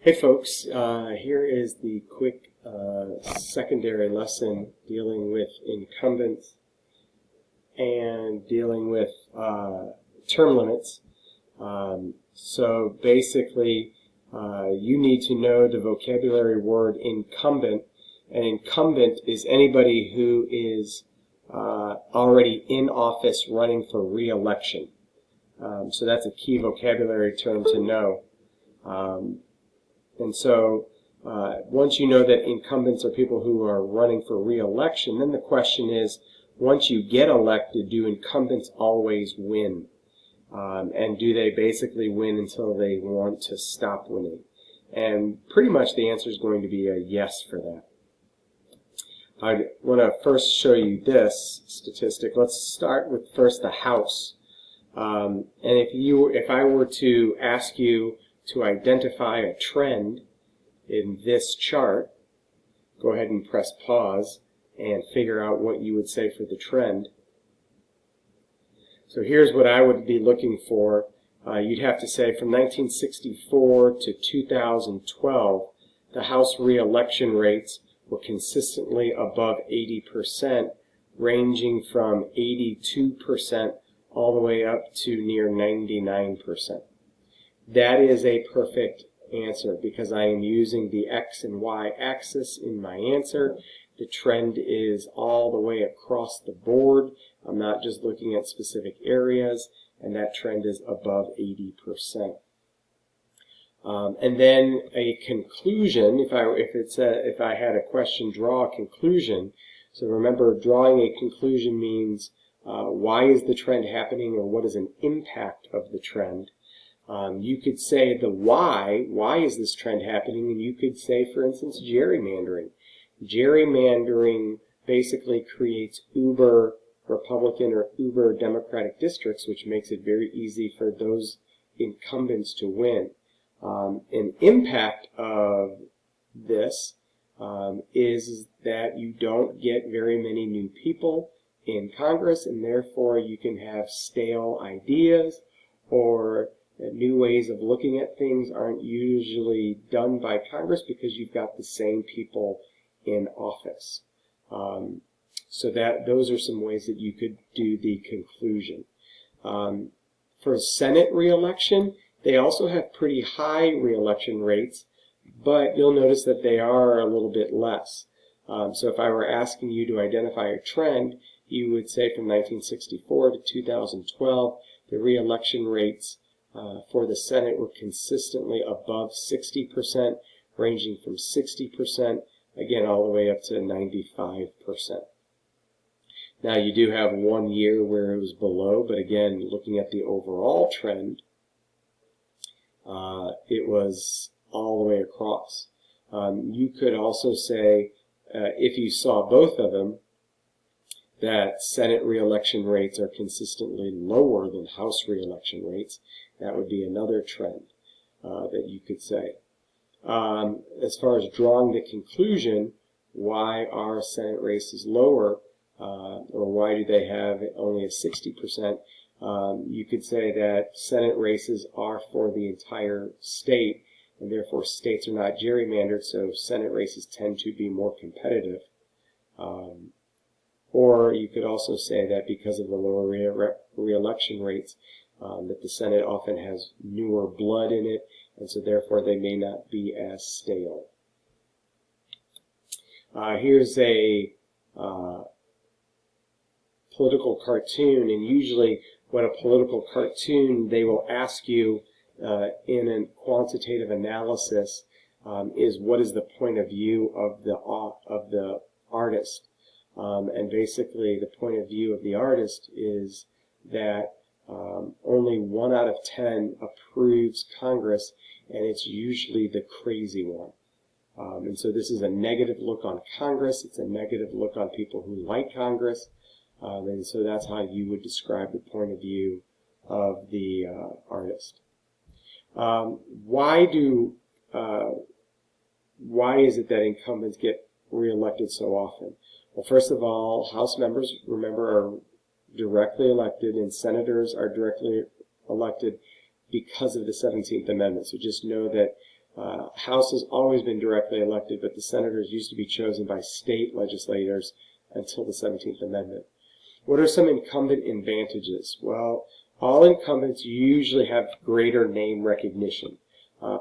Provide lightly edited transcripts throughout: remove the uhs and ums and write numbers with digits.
Hey folks, here is the quick secondary lesson dealing with incumbents and dealing with term limits. So basically, you need to know the vocabulary word incumbent. An incumbent is anybody who is already in office running for re-election. So that's a key vocabulary term to know. And so once you know that incumbents are people who are running for re-election, then the question is, once you get elected, do incumbents always win? And do they basically win until they want to stop winning? And pretty much the answer is going to be a yes for that. I want to first show you this statistic. Let's start with first the House. And if I were to ask you to identify a trend in this chart, go ahead and press pause and figure out what you would say for the trend. So here's what I would be looking for. You'd have to say from 1964 to 2012, the House re-election rates were consistently above 80%, ranging from 82% all the way up to near 99%. That is a perfect answer because I am using the X and Y axis in my answer. The trend is all the way across the board. I'm not just looking at specific areas, and that trend is above 80%. And then a conclusion, if I had a question, draw a conclusion. So remember, drawing a conclusion means why is the trend happening, or what is an impact of the trend. You could say the why is this trend happening, and you could say, for instance, gerrymandering. Gerrymandering basically creates uber Republican or uber Democratic districts, which makes it very easy for those incumbents to win. An impact of this is that you don't get very many new people in Congress, and therefore you can have stale ideas, or new ways of looking at things aren't usually done by Congress because you've got the same people in office. So those are some ways that you could do the conclusion. For Senate re-election, they also have pretty high re-election rates, but you'll notice that they are a little bit less. So if I were asking you to identify a trend, you would say from 1964 to 2012, the re-election rates for the Senate were consistently above 60%, ranging from 60%, again, all the way up to 95%. Now, you do have 1 year where it was below, but again, looking at the overall trend, it was all the way across. You could also say, if you saw both of them, that Senate re-election rates are consistently lower than House re-election rates. That would be another trend that you could say. As far as drawing the conclusion, why are Senate races lower, or why do they have only a 60%? You could say that Senate races are for the entire state, and therefore states are not gerrymandered, so Senate races tend to be more competitive. Or you could also say that because of the lower re-election rates, that the Senate often has newer blood in it, and so therefore they may not be as stale. Here's a political cartoon, and usually when a political cartoon, they will ask you in a quantitative analysis is what is the point of view of the artist. And basically the point of view of the artist is that only 1 out of 10 approves Congress, and it's usually the crazy one. And so this is a negative look on Congress. It's a negative look on people who like Congress. And so that's how you would describe the point of view of the artist. Why is it that incumbents get reelected so often? Well, first of all, House members, remember, are directly elected, and senators are directly elected because of the 17th Amendment. So just know that House has always been directly elected, but the senators used to be chosen by state legislators until the 17th Amendment. What are some incumbent advantages? Well, all incumbents usually have greater name recognition.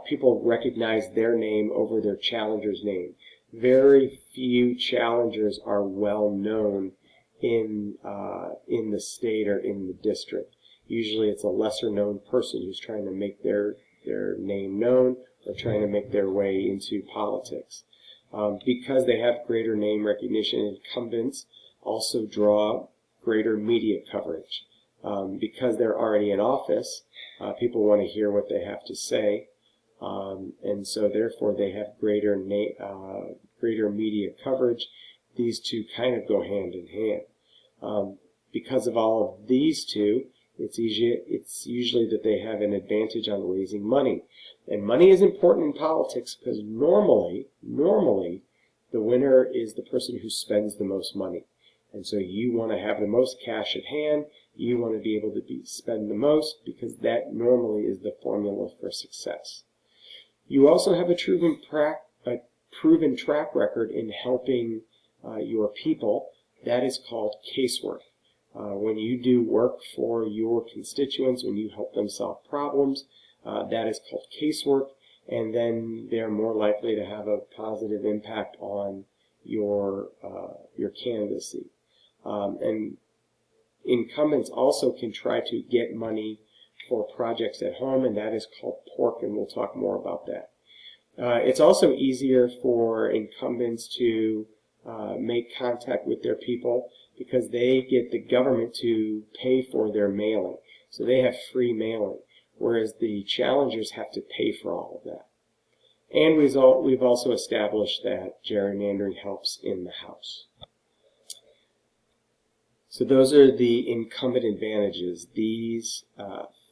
People recognize their name over their challenger's name. Very few challengers are well known in the state or in the district. Usually it's a lesser known person who's trying to make their name known or trying to make their way into politics. Because they have greater name recognition, incumbents also draw greater media coverage. Because they're already in office, people want to hear what they have to say, and so therefore they have greater media coverage. These two kind of go hand in hand. Because of all of these two, it's usually that they have an advantage on raising money. And money is important in politics because normally, the winner is the person who spends the most money. And so you want to have the most cash at hand. You want to be able to spend the most because that normally is the formula for success. You also have a proven track record in helping your people. That is called casework. When you do work for your constituents, when you help them solve problems, that is called casework, and then they're more likely to have a positive impact on your candidacy. And incumbents also can try to get money for projects at home, and that is called pork, and we'll talk more about that. It's also easier for incumbents to make contact with their people because they get the government to pay for their mailing. So they have free mailing, whereas the challengers have to pay for all of that. And we've also established that gerrymandering helps in the House. So those are the incumbent advantages, these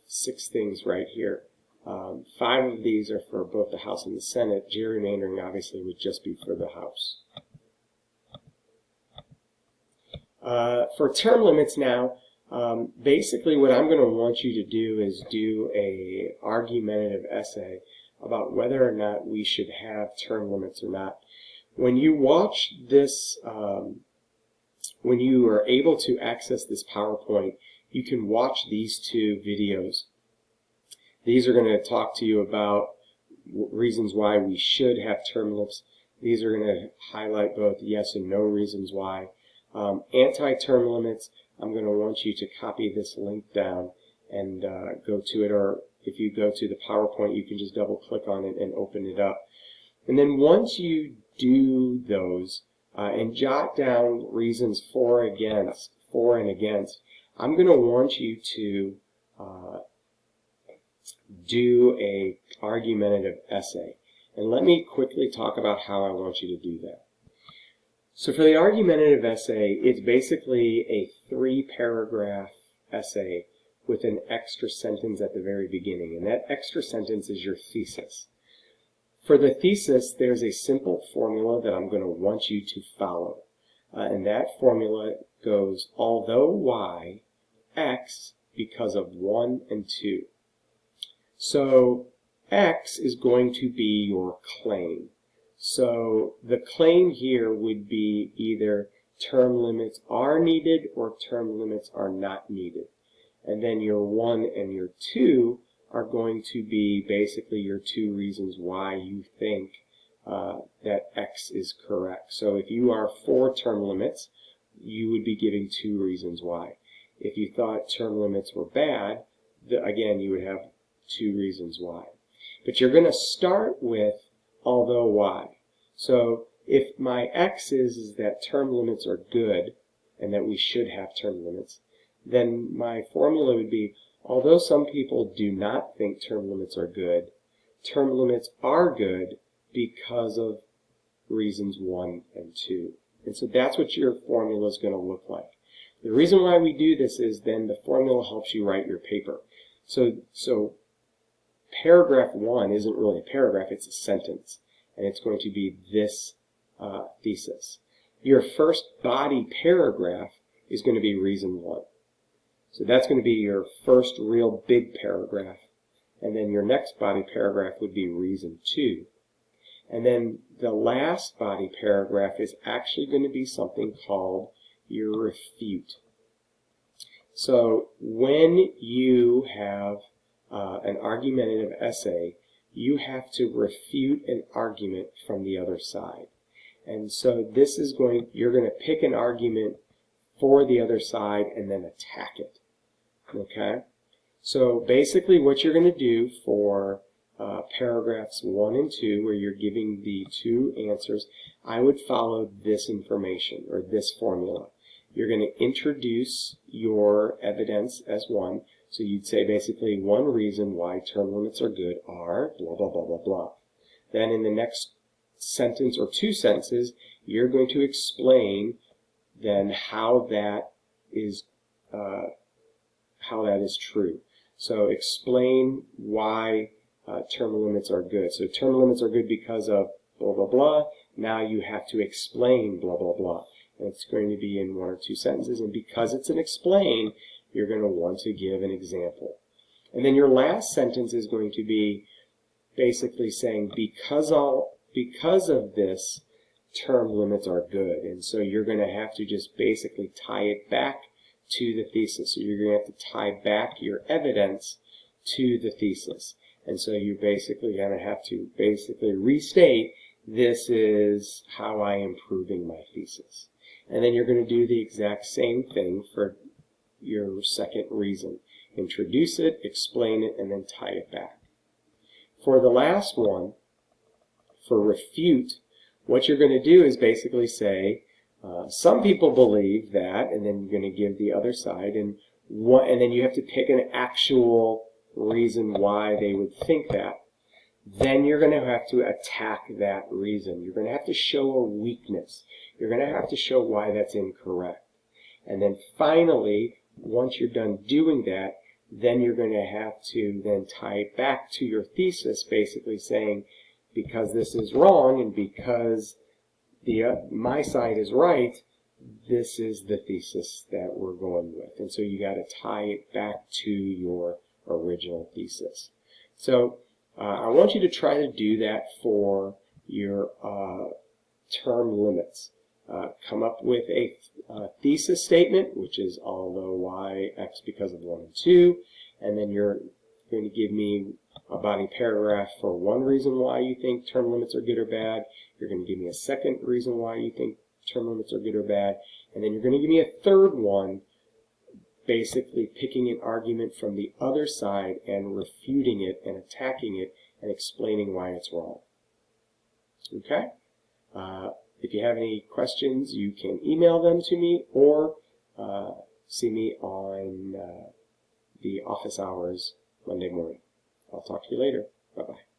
6 things right here. 5 of these are for both the House and the Senate. Gerrymandering obviously would just be for the House. For term limits now, basically what I'm going to want you to do is do an argumentative essay about whether or not we should have term limits or not. When you watch this, when you are able to access this PowerPoint, you can watch these 2 videos. These are going to talk to you about reasons why we should have term limits. These are going to highlight both yes and no reasons why. Anti-term limits, I'm going to want you to copy this link down and go to it, or if you go to the PowerPoint, you can just double click on it and open it up. And then once you do those and jot down reasons for and against, I'm going to want you to do a argumentative essay. And let me quickly talk about how I want you to do that. So for the argumentative essay, it's basically a 3-paragraph essay with an extra sentence at the very beginning, and that extra sentence is your thesis. For the thesis, there's a simple formula that I'm going to want you to follow, and that formula goes, although y, x because of 1 and 2. So x is going to be your claim. So the claim here would be either term limits are needed or term limits are not needed. And then your 1 and your 2 are going to be basically your 2 reasons why you think that X is correct. So if you are for term limits, you would be giving 2 reasons why. If you thought term limits were bad, again, you would have 2 reasons why. But you're going to start with although y. So if my X is that term limits are good and that we should have term limits, then my formula would be, although some people do not think term limits are good, term limits are good because of reasons 1 and 2. And so that's what your formula is going to look like. The reason why we do this is then the formula helps you write your paper. So paragraph 1 isn't really a paragraph, it's a sentence. And it's going to be this thesis. Your first body paragraph is going to be reason 1. So that's going to be your first real big paragraph. And then your next body paragraph would be reason 2. And then the last body paragraph is actually going to be something called your refute. So when you have an argumentative essay, you have to refute an argument from the other side. And so this is you're going to pick an argument for the other side and then attack it. Okay? So basically what you're going to do for paragraphs 1 and 2, where you're giving the 2 answers, I would follow this information or this formula. You're going to introduce your evidence as 1. So you'd say basically one reason why term limits are good are blah, blah, blah, blah, blah. Then in the next sentence or 2 sentences, you're going to explain then how that is true. So explain why term limits are good. So term limits are good because of blah, blah, blah. Now you have to explain blah, blah, blah. And it's going to be in 1 or 2 sentences. And because it's an explain, you're going to want to give an example. And then your last sentence is going to be basically saying, because of this, term limits are good. And so you're going to have to just basically tie it back to the thesis. So you're going to have to tie back your evidence to the thesis. And so you're basically going to have to restate, this is how I am proving my thesis. And then you're going to do the exact same thing for your second reason. Introduce it, explain it, and then tie it back. For the last one, for refute, what you're going to do is basically say, some people believe that, and then you're going to give the other side, and then you have to pick an actual reason why they would think that. Then you're going to have to attack that reason. You're going to have to show a weakness. You're going to have to show why that's incorrect. And then finally, once you're done doing that, then you're going to have to then tie it back to your thesis, basically saying, because this is wrong and because my side is right, this is the thesis that we're going with. And so you got to tie it back to your original thesis. So I want you to try to do that for your term limits. Come up with a thesis statement, which is although y, x because of 1 and 2, and then you're going to give me a body paragraph for one reason why you think term limits are good or bad. You're going to give me a second reason why you think term limits are good or bad, and then you're going to give me a third one, basically picking an argument from the other side and refuting it and attacking it and explaining why it's wrong. Okay? If you have any questions, you can email them to me or see me on the office hours Monday morning. I'll talk to you later. Bye-bye.